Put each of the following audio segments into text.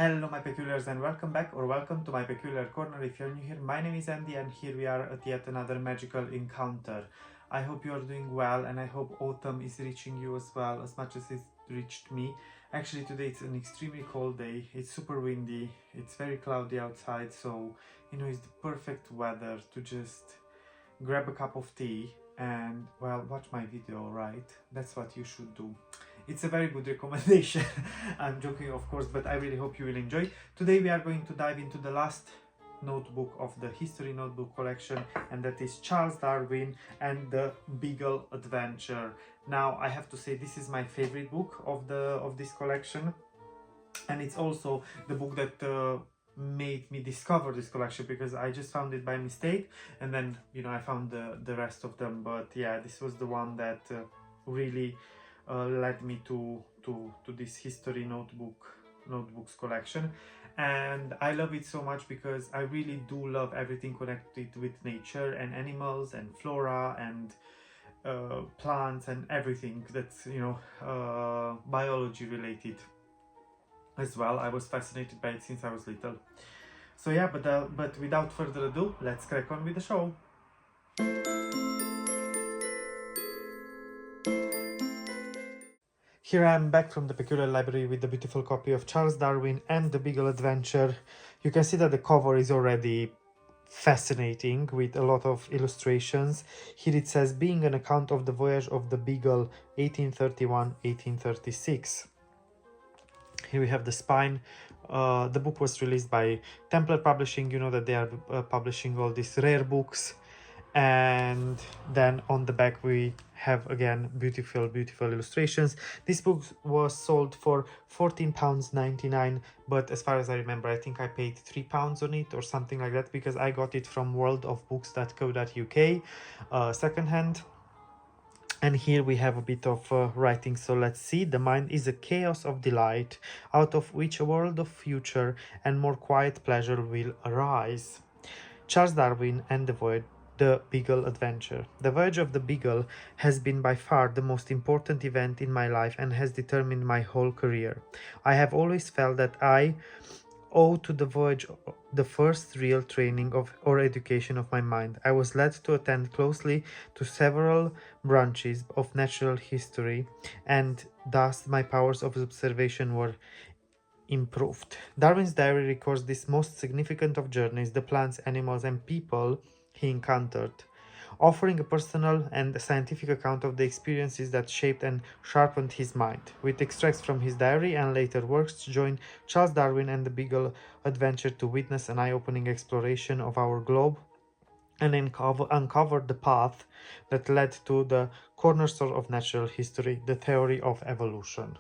Hello my peculiars and welcome back or welcome to my peculiar corner. If you're new here, my name is Andy and here we are at yet another magical encounter. I hope you're doing well and I hope autumn is reaching you as well as much as it's reached me. Actually today it's an extremely cold day, it's super windy, it's very cloudy outside, so it's the perfect weather to just grab a cup of tea and well watch my video, right? That's what you should do. It's a very good recommendation. I'm joking of course, but I really hope you will enjoy. Today we are going to dive into the last notebook of the history notebook collection, and that is Charles Darwin and the Beagle Adventure. Now I have to say this is my favorite book of this collection, and it's also the book that made me discover this collection, because I just found it by mistake and then I found the rest of them. But yeah, this was the one that really led me to this history notebooks collection, and I love it so much because I really do love everything connected with nature and animals and flora and plants and everything that's biology related as well. I was fascinated by it since I was little. So yeah, but without further ado, let's crack on with the show. Here I am back from the Peculiar Library with the beautiful copy of Charles Darwin and the Beagle Adventure. You can see that the cover is already fascinating with a lot of illustrations. Here it says, being an account of the voyage of the Beagle 1831-1836. Here we have the spine. The book was released by Templar Publishing. You know that they are publishing all these rare books. And then on the back we have again beautiful illustrations. This book was sold for £14.99, but as far as I remember, I think I paid £3 on it or something like that, because I got it from worldofbooks.co.uk secondhand. And here we have a bit of writing, so let's see. The mind is a chaos of delight, out of which a world of future and more quiet pleasure will arise. Charles Darwin and the Beagle Adventure. The voyage of the Beagle has been by far the most important event in my life and has determined my whole career. I have always felt that I owe to the voyage the first real training or education of my mind. I was led to attend closely to several branches of natural history, and thus my powers of observation were improved. Darwin's diary records this most significant of journeys, the plants, animals, and people he encountered, offering a personal and scientific account of the experiences that shaped and sharpened his mind. With extracts from his diary and later works, join Charles Darwin and the Beagle Adventure to witness an eye-opening exploration of our globe and uncover the path that led to the cornerstone of natural history, the theory of evolution.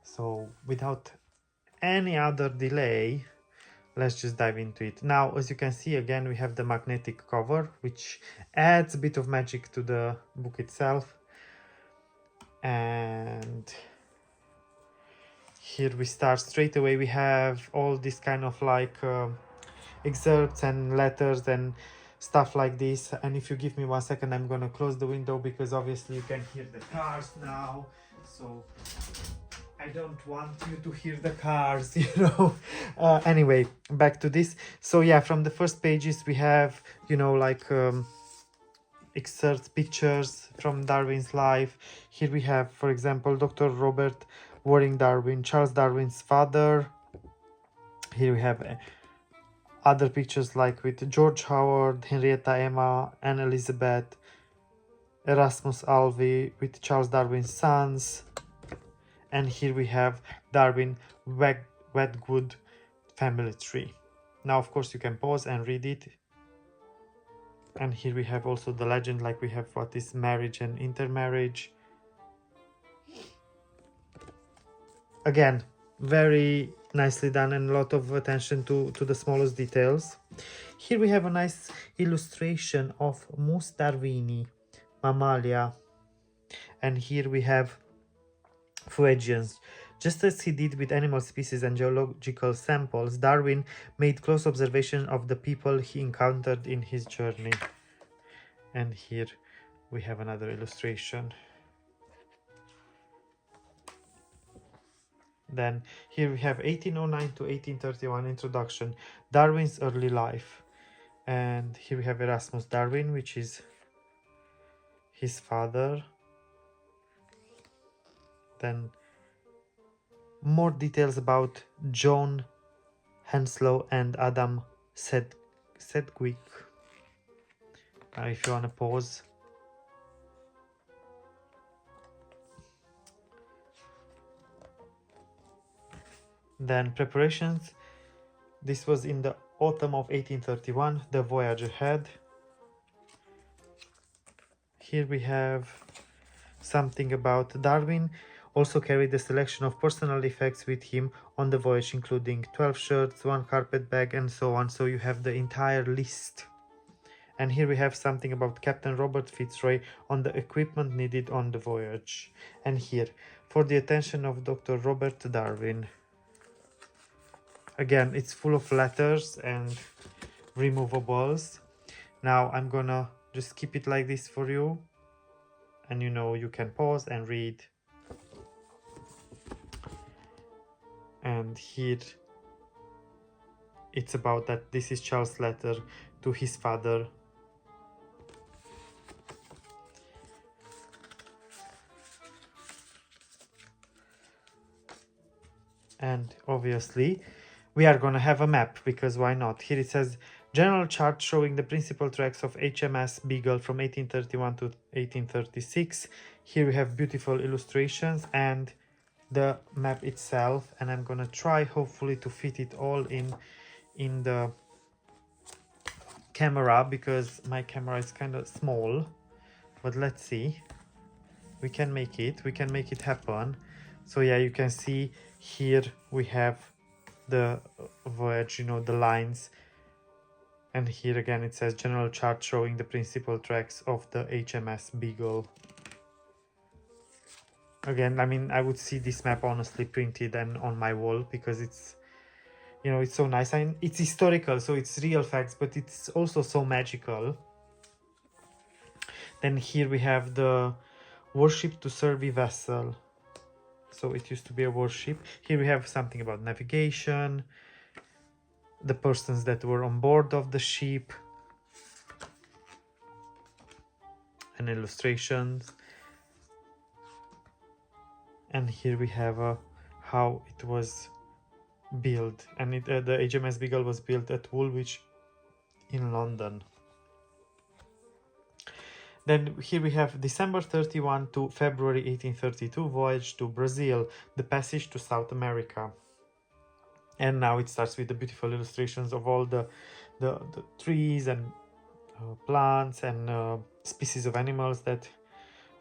So without any other delay, let's just dive into it. Now, as you can see, again we have the magnetic cover, which adds a bit of magic to the book itself. And here we start straight away. We have all this kind of like excerpts and letters and stuff like this. And if you give me 1 second, I'm gonna close the window because obviously you can hear the cars now, so I don't want you to hear the cars, anyway, back to this. So yeah, from the first pages we have, excerpts, pictures from Darwin's life. Here we have, for example, Dr. Robert Waring Darwin, Charles Darwin's father. Here we have other pictures like with George Howard, Henrietta Emma, Anne Elizabeth, Erasmus Alvey with Charles Darwin's sons. And here we have Darwin Wedgwood family tree. Now, of course, you can pause and read it. And here we have also the legend, like we have what is marriage and intermarriage. Again, very nicely done and a lot of attention to the smallest details. Here we have a nice illustration of Mus darwini, mammalia. And here we have Fuegians. Just as he did with animal species and geological samples, Darwin made close observation of the people he encountered in his journey. And here we have another illustration. Then here we have 1809 to 1831 introduction, Darwin's early life. And here we have Erasmus Darwin, which is his father. Then more details about John Henslow and Adam Sedgwick. If you want to pause. Then preparations. This was in the autumn of 1831, the voyage ahead. Here we have something about Darwin. Also carried a selection of personal effects with him on the voyage, including 12 shirts, 1 carpet bag, and so on. So you have the entire list. And here we have something about Captain Robert Fitzroy on the equipment needed on the voyage. And here, for the attention of Dr. Robert Darwin. Again, it's full of letters and removables. Now I'm gonna just keep it like this for you. And you know, you can pause and read. And here it's about that this is Charles' letter to his father. And obviously we are gonna have a map, because why not? Here it says general chart showing the principal tracks of HMS Beagle from 1831 to 1836. Here we have beautiful illustrations and the map itself, and I'm gonna try hopefully to fit it all in the camera, because my camera is kind of small, but let's see. We can make it happen. So yeah, you can see here we have the voyage, you know, the lines, and here again it says general chart showing the principal tracks of the HMS Beagle. Again, I mean, I would see this map honestly printed and on my wall, because it's, you know, it's so nice. And it's historical, so it's real facts, but it's also so magical. Then here we have the warship to survey vessel. So it used to be a warship. Here we have something about navigation, the persons that were on board of the ship, and illustrations. And here we have how it was built, and the HMS Beagle was built at Woolwich in London. Then here we have December 31 to February 1832, voyage to Brazil, the passage to South America. And now it starts with the beautiful illustrations of all the trees and plants and species of animals that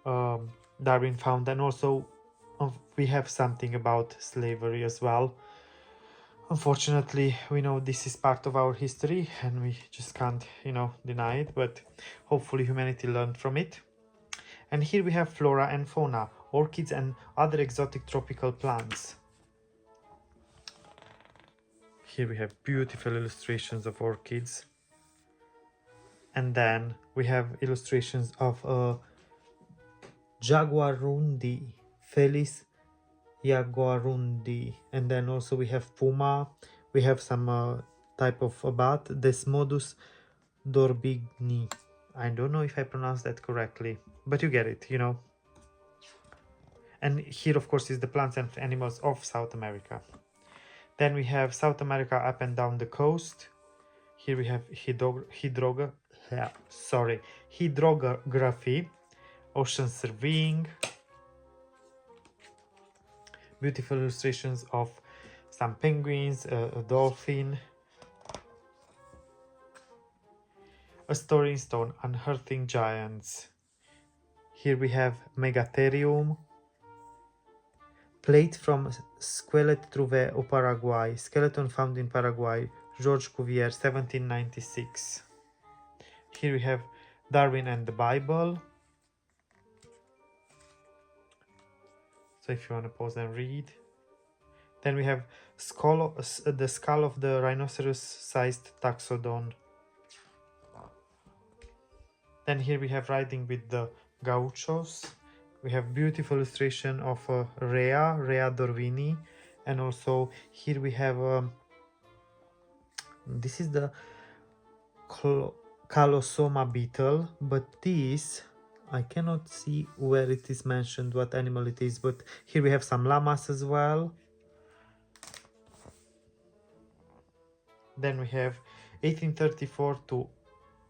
Darwin found. And also we have something about slavery as well. Unfortunately, we know this is part of our history and we just can't, you know, deny it, but hopefully humanity learned from it. And here we have flora and fauna, orchids and other exotic tropical plants. Here we have beautiful illustrations of orchids. And then we have illustrations of Jaguarundi, Felis Jaguarundi. And then also we have puma. We have some type of bat, Desmodus dorbigni. I don't know if I pronounced that correctly, but you get it, you know. And here, of course, is the plants and animals of South America. Then we have South America up and down the coast. Here we have hydrography, ocean surveying, beautiful illustrations of some penguins, a dolphin, a story in stone, unearthing giants. Here we have Megatherium, plate from Squelette Trouvé au Paraguay, skeleton found in Paraguay, Georges Cuvier, 1796. Here we have Darwin and the Bible. So if you want to pause and read. Then we have the skull of the rhinoceros-sized taxodon. Then here we have riding with the gauchos. We have beautiful illustration of Rhea Dorvini And also here we have this is the Calosoma beetle, but this I cannot see where it is mentioned what animal it is, but here we have some llamas as well. Then we have 1834 to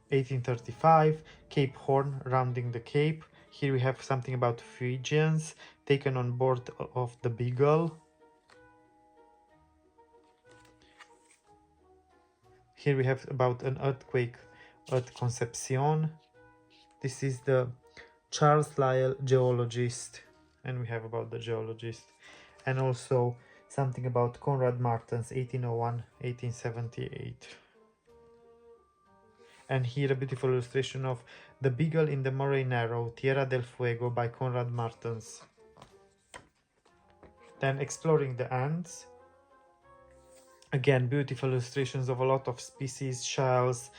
1835, Cape Horn, rounding the Cape. Here we have something about Fijians taken on board of the Beagle. Here we have about an earthquake at Concepcion. This is the Charles Lyell geologist, and we have about the geologist. And also something about Conrad Martens, 1801-1878. And here a beautiful illustration of the Beagle in the Moray Narrow, Tierra del Fuego by Conrad Martens. Then exploring the ants. Again, beautiful illustrations of a lot of species, shells,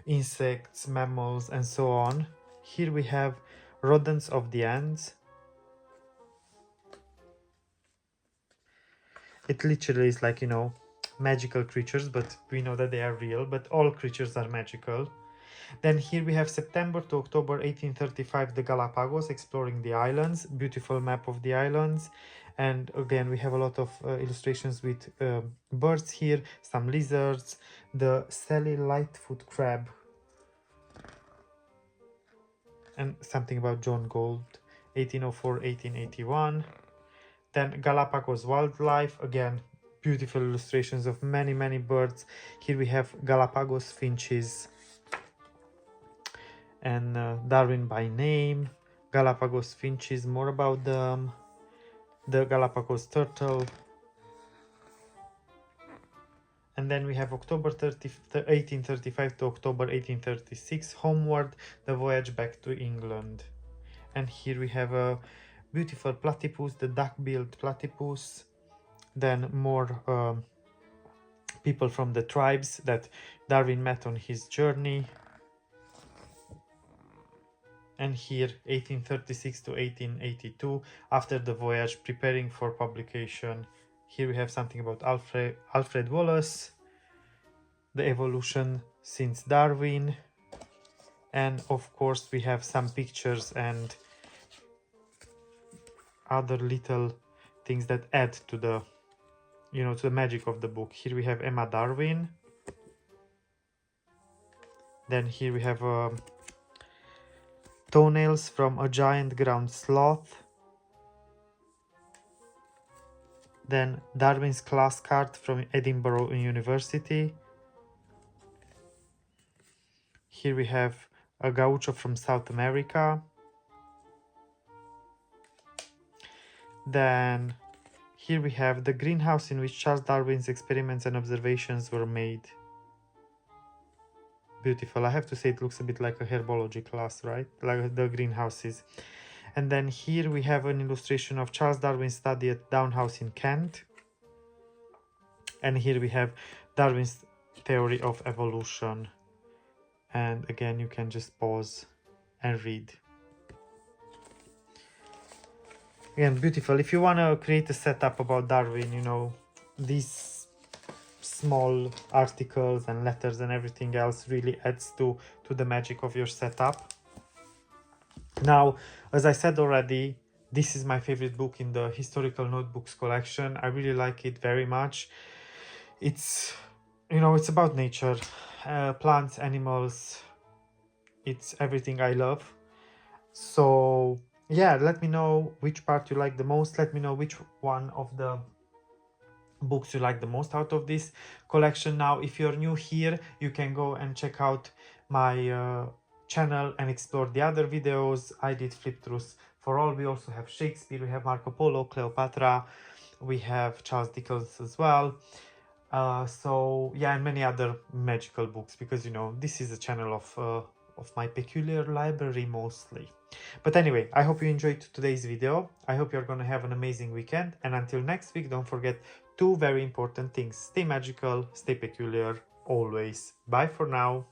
insects, mammals, and so on. Here we have rodents of the ants. It literally is like, you know, magical creatures, but we know that they are real, but all creatures are magical. Then here we have September to October 1835, the Galapagos, exploring the islands, beautiful map of the islands. And again, we have a lot of illustrations with birds here, some lizards, the Sally Lightfoot crab, and something about John Gould, 1804-1881. Then Galapagos wildlife, again, beautiful illustrations of many birds. Here we have Galapagos finches and Darwin by name, Galapagos finches, more about them, the Galapagos turtle. And then we have October 1835 to October 1836, homeward, the voyage back to England. And here we have a beautiful platypus, the duck-billed platypus. Then more people from the tribes that Darwin met on his journey. And here 1836 to 1882, after the voyage, preparing for publication. Here we have something about Alfred Wallace, the evolution since Darwin. And of course we have some pictures and other little things that add to the, you know, to the magic of the book. Here we have Emma Darwin. Then here we have toenails from a giant ground sloth. Then Darwin's class card from Edinburgh University. Here we have a gaucho from South America. Then here we have the greenhouse in which Charles Darwin's experiments and observations were made. Beautiful. I have to say it looks a bit like a herbology class, right? Like the greenhouses. And then here we have an illustration of Charles Darwin's study at Down House in Kent. And here we have Darwin's theory of evolution. And again, you can just pause and read. Again, beautiful. If you want to create a setup about Darwin, you know, these small articles and letters and everything else really adds to the magic of your setup. Now, as I said already, this is my favorite book in the historical notebooks collection. I really like it very much. It's, you know, it's about nature, plants, animals. It's everything I love. So yeah, let me know which part you like the most. Let me know which one of the books you like the most out of this collection. Now, if you're new here, you can go and check out my channel and explore the other videos. I did flip-throughs for all. We also have Shakespeare, we have Marco Polo, Cleopatra, we have Charles Dickens as well. So yeah, and many other magical books, because you know this is a channel of my peculiar library mostly. But anyway, I hope you enjoyed today's video. I hope you're gonna have an amazing weekend, and until next week, don't forget two very important things: stay magical, stay peculiar, always. Bye for now.